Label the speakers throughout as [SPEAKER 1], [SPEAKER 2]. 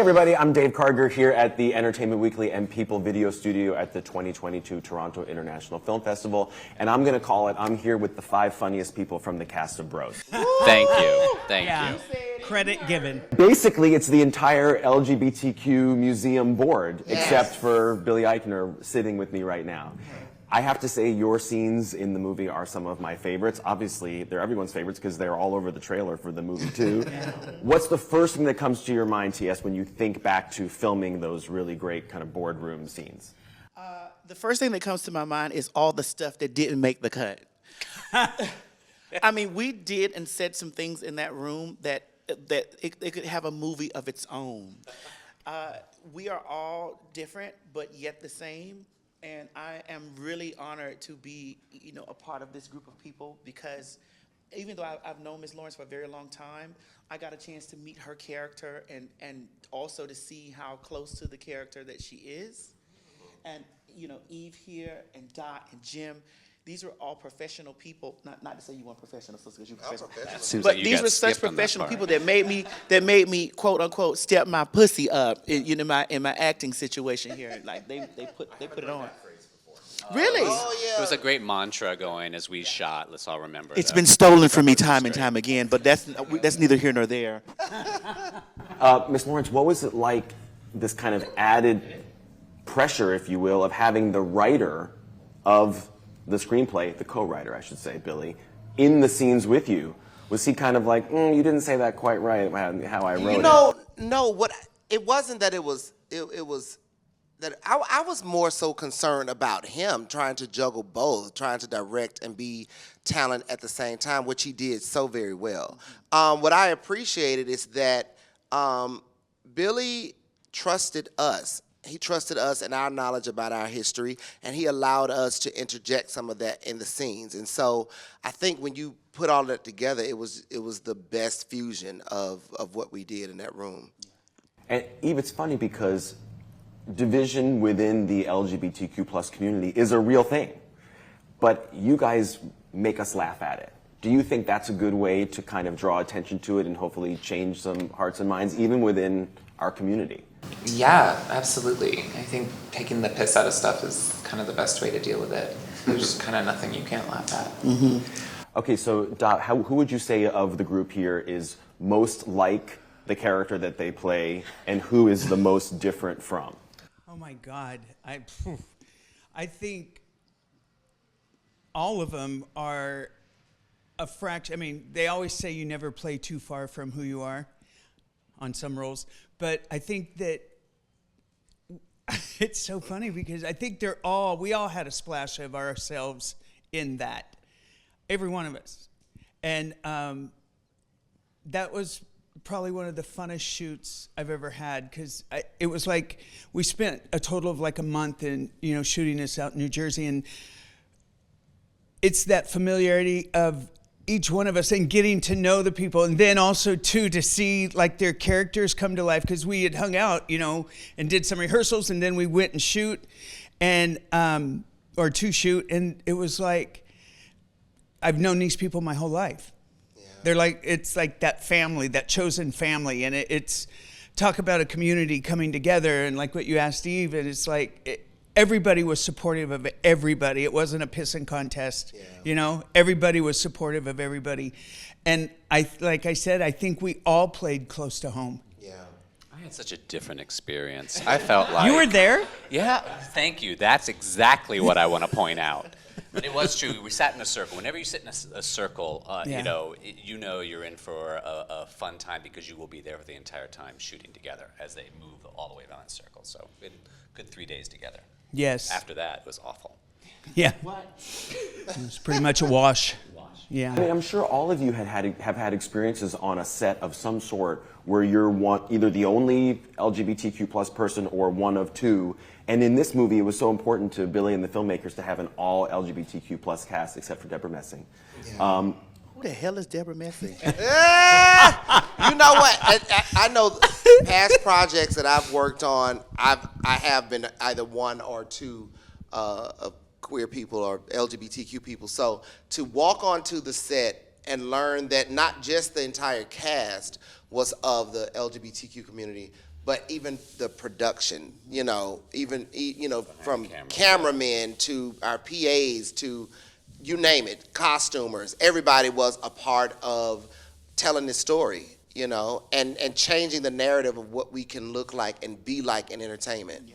[SPEAKER 1] everybody, I'm Dave Karger here at the Entertainment Weekly and People Video Studio at the 2022 Toronto International Film Festival, and I'm going to call it, I'm here with the 5 funniest people from the cast of Bros.
[SPEAKER 2] Thank you. Thank you.
[SPEAKER 3] Credit given.
[SPEAKER 1] Basically, it's the entire LGBTQ museum board, except for Billy Eichner sitting with me right now. I have to say, your scenes in the movie are some of my favorites. Obviously, they're everyone's favorites because they're all over the trailer for the movie, too. What's the first thing that comes to your mind, T.S., when you think back to filming those really great kind of boardroom scenes?
[SPEAKER 4] The first thing that comes to my mind is all the stuff that didn't make the cut. I mean, we did and said some things in that room that it could have a movie of its own. We are all different, but yet the same. And I am really honored to be, a part of this group of people because even though I've known Ms. Lawrence for a very long time, I got a chance to meet her character and also to see how close to the character that she is. And, Eve here and Dot and Jim, these are all professional people. Not to say you weren't professional, because you're professional. But
[SPEAKER 2] like
[SPEAKER 4] these were such professional people that made me quote unquote step my pussy up in my acting situation here. Like they put it on. Really?
[SPEAKER 2] Oh, yeah. It was a great mantra going as we shot. Let's all remember.
[SPEAKER 4] It's been stolen from me time and time again, but that's neither here nor there.
[SPEAKER 1] Ms. Lawrence, what was it like, this kind of added pressure, if you will, of having the writer of the screenplay, the co-writer, I should say, Billy, in the scenes with you? Was he kind of like, you didn't say that quite right, how I wrote it?
[SPEAKER 5] No, it wasn't that it was that I was more so concerned about him trying to juggle both, trying to direct and be talent at the same time, which he did so very well. What I appreciated is that Billy trusted us. He trusted us and our knowledge about our history, and he allowed us to interject some of that in the scenes. And so I think when you put all that together, it was the best fusion of what we did in that room.
[SPEAKER 1] And Eve, it's funny because division within the LGBTQ plus community is a real thing, but you guys make us laugh at it. Do you think that's a good way to kind of draw attention to it and hopefully change some hearts and minds even within our community?
[SPEAKER 6] Yeah, absolutely. I think taking the piss out of stuff is kind of the best way to deal with it. There's kind of nothing you can't laugh at.
[SPEAKER 1] Mm-hmm. Okay, so Dot, who would you say of the group here is most like the character that they play, and who is the most different from?
[SPEAKER 3] Oh my God, I think all of them are a fraction. I mean, they always say you never play too far from who you are on some roles, but I think that it's so funny because I think we all had a splash of ourselves in that, every one of us, and that was probably one of the funnest shoots I've ever had because it was like we spent a total of like a month in shooting this out in New Jersey, and it's that familiarity of each one of us and getting to know the people, and then also too to see like their characters come to life because we had hung out and did some rehearsals, and then we went and shoot and or to shoot, and it was like I've known these people my whole life. They're like, it's like that family, that chosen family. And it's talk about a community coming together. And like what you asked Eve, and it's like everybody was supportive of everybody. It wasn't a pissing contest, everybody was supportive of everybody. And like I said, I think we all played close to home.
[SPEAKER 5] Yeah.
[SPEAKER 2] I had such a different experience. I felt like...
[SPEAKER 3] You were there?
[SPEAKER 2] Yeah, thank you. That's exactly what I want to point out. But it was true. We sat in a circle. Whenever you sit in a circle, you're in for a fun time because you will be there for the entire time shooting together as they move all the way around that circle. So good 3 days together.
[SPEAKER 3] Yes.
[SPEAKER 2] After that, it was awful.
[SPEAKER 3] Yeah. What? It was pretty much a wash. Yeah.
[SPEAKER 1] I mean, I'm sure all of you have had experiences on a set of some sort where you're either the only LGBTQ plus person or one of two. And in this movie, it was so important to Billy and the filmmakers to have an all LGBTQ plus cast except for Deborah Messing.
[SPEAKER 4] Yeah. Who the hell is Deborah Messing?
[SPEAKER 5] You know what? I know past projects that I've worked on, I have been either one or two of queer people or LGBTQ people. So to walk onto the set and learn that not just the entire cast was of the LGBTQ community, but even the production, from cameramen to our PAs to you name it, costumers, everybody was a part of telling this story, and changing the narrative of what we can look like and be like in entertainment.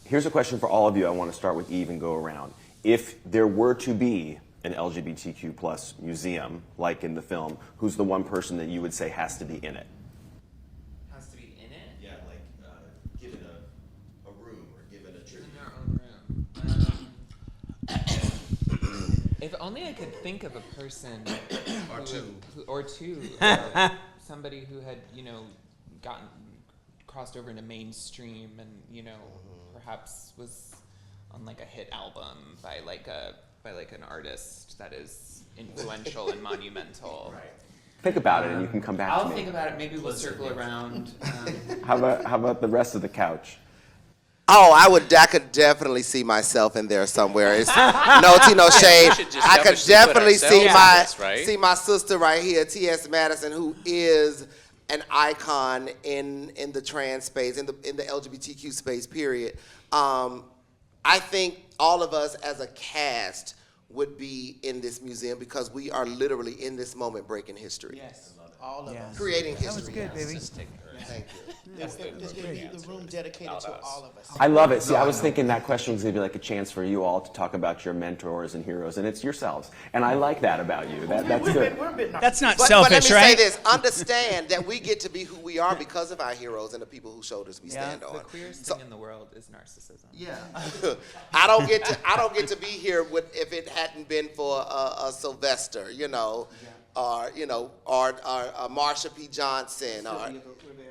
[SPEAKER 1] Here's a question for all of you. I want to start with Eve and go around. If there were to be an LGBTQ plus museum, like in the film, who's the one person that you would say has to be in it?
[SPEAKER 6] Has to be in it.
[SPEAKER 1] Yeah, like given a room or given a tribute.
[SPEAKER 6] In their own room. If only I could think of a person or two, somebody who had gotten crossed over into mainstream and perhaps was on like a hit album by like an artist that is influential and monumental.
[SPEAKER 1] Right. Think about it, and you can come back to me.
[SPEAKER 6] I'll think about it. Maybe we'll circle around.
[SPEAKER 1] How about the rest of the couch?
[SPEAKER 5] Oh, I could definitely see myself in there somewhere. It's no tea, no shade. I could definitely see my sister right here, T.S. Madison, who is an icon in the trans space, in the LGBTQ space, period. I think all of us as a cast would be in this museum because we are literally in this moment breaking history.
[SPEAKER 4] Yes, all of us.
[SPEAKER 5] Creating history.
[SPEAKER 3] That was good, baby.
[SPEAKER 5] Thank you.
[SPEAKER 4] It's the room dedicated to all of us.
[SPEAKER 1] I love it. See, I was thinking that question was going to be like a chance for you all to talk about your mentors and heroes, and it's yourselves. And I like that about you. That's good.
[SPEAKER 3] That's not
[SPEAKER 5] But
[SPEAKER 3] selfish,
[SPEAKER 5] let me
[SPEAKER 3] right?
[SPEAKER 5] say this: understand that we get to be who we are because of our heroes and the people whose shoulders we stand on.
[SPEAKER 6] The queerest thing in the world is narcissism.
[SPEAKER 4] Yeah.
[SPEAKER 5] I don't get to be here if it hadn't been for a Sylvester, or Marsha P. Johnson, or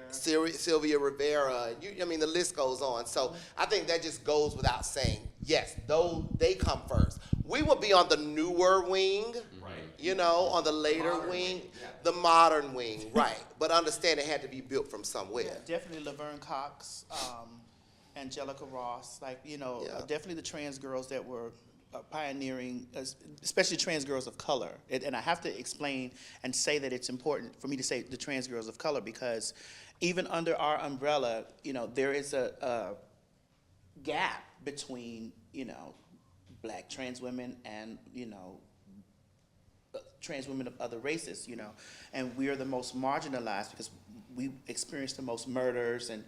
[SPEAKER 5] Sylvia Rivera. The list goes on. So I think that just goes without saying. Yes, they come first. We will be on the newer wing, right? On the later wing, the modern wing, right? But understand it had to be built from somewhere.
[SPEAKER 4] Yeah, definitely Laverne Cox, Angelica Ross, definitely the trans girls that were pioneering, especially trans girls of color. And I have to explain and say that it's important for me to say the trans girls of color because even under our umbrella, there is a gap between, black trans women and, trans women of other races, and we are the most marginalized because we experience the most murders and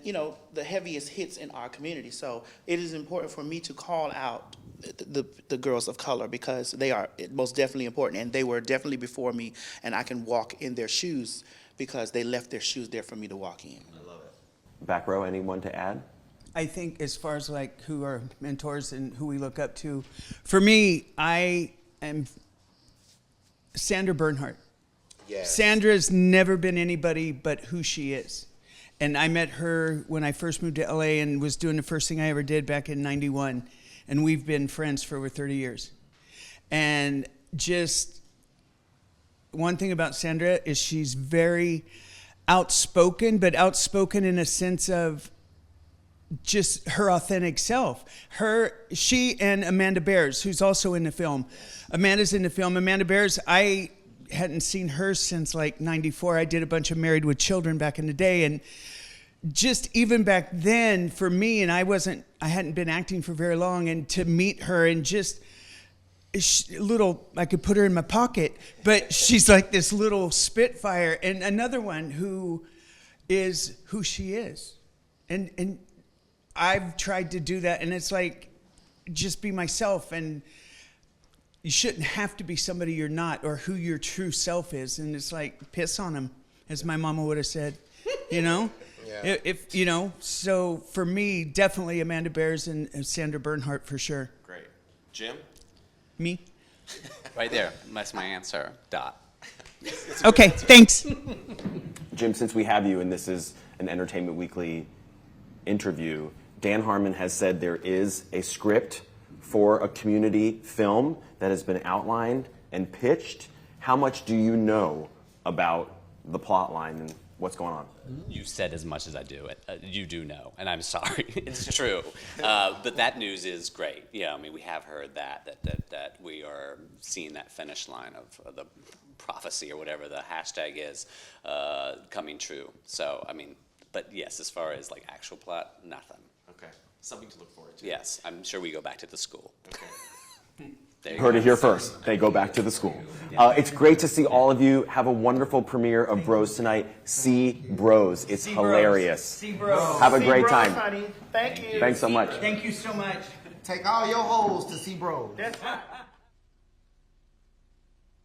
[SPEAKER 4] the heaviest hits in our community. So it is important for me to call out the girls of color because they are most definitely important, and they were definitely before me, and I can walk in their shoes because they left their shoes there for me to walk in.
[SPEAKER 1] I love it. Back row, anyone to add?
[SPEAKER 3] I think as far as like who are mentors and who we look up to, for me, I am Sandra Bernhardt.
[SPEAKER 5] Yes.
[SPEAKER 3] Sandra's never been anybody but who she is. And I met her when I first moved to LA and was doing the first thing I ever did back in '91. And we've been friends for over 30 years. And just one thing about Sandra is she's very outspoken, but outspoken in a sense of just her authentic self. She and Amanda Bears, who's also in the film. Amanda's in the film. Amanda Bears, I hadn't seen her since like '94. I did a bunch of Married with Children back in the day, and just even back then for me, and I hadn't been acting for very long, and to meet her and just I could put her in my pocket, but she's like this little spitfire. And another one who is who she is, and I've tried to do that, and it's like just be myself, and you shouldn't have to be somebody you're not or who your true self is. And it's like piss on them, as my mama would have said, Yeah. If so for me, definitely Amanda Bears and Sandra Bernhardt for sure.
[SPEAKER 1] Great. Jim?
[SPEAKER 3] Me?
[SPEAKER 2] Right there. That's my answer. Dot.
[SPEAKER 3] Okay, thanks.
[SPEAKER 1] Jim, since we have you and this is an Entertainment Weekly interview, Dan Harmon has said there is a script for a community film that has been outlined and pitched. How much do you know about the plot line and what's going on?
[SPEAKER 2] You've said as much as I do. You do know, and I'm sorry. It's true. But that news is great. Yeah, I mean, we have heard that we are seeing that finish line of the prophecy or whatever the hashtag is coming true. So, I mean, But yes, as far as like actual plot, nothing.
[SPEAKER 1] Okay, something to look forward to.
[SPEAKER 2] Yes, I'm sure we go back to the school.
[SPEAKER 1] Okay.
[SPEAKER 2] There you
[SPEAKER 1] Heard
[SPEAKER 2] go.
[SPEAKER 1] it here first. They go back to the school. It's great to see all of you. Have a wonderful premiere of Bros tonight. See Bros. It's hilarious.
[SPEAKER 3] See, bro.
[SPEAKER 1] Have a
[SPEAKER 7] See
[SPEAKER 1] great
[SPEAKER 7] bros,
[SPEAKER 1] time.
[SPEAKER 7] honey. Thank you.
[SPEAKER 1] Thanks so much.
[SPEAKER 3] Thank you so much.
[SPEAKER 7] Take all your hoes to see bros.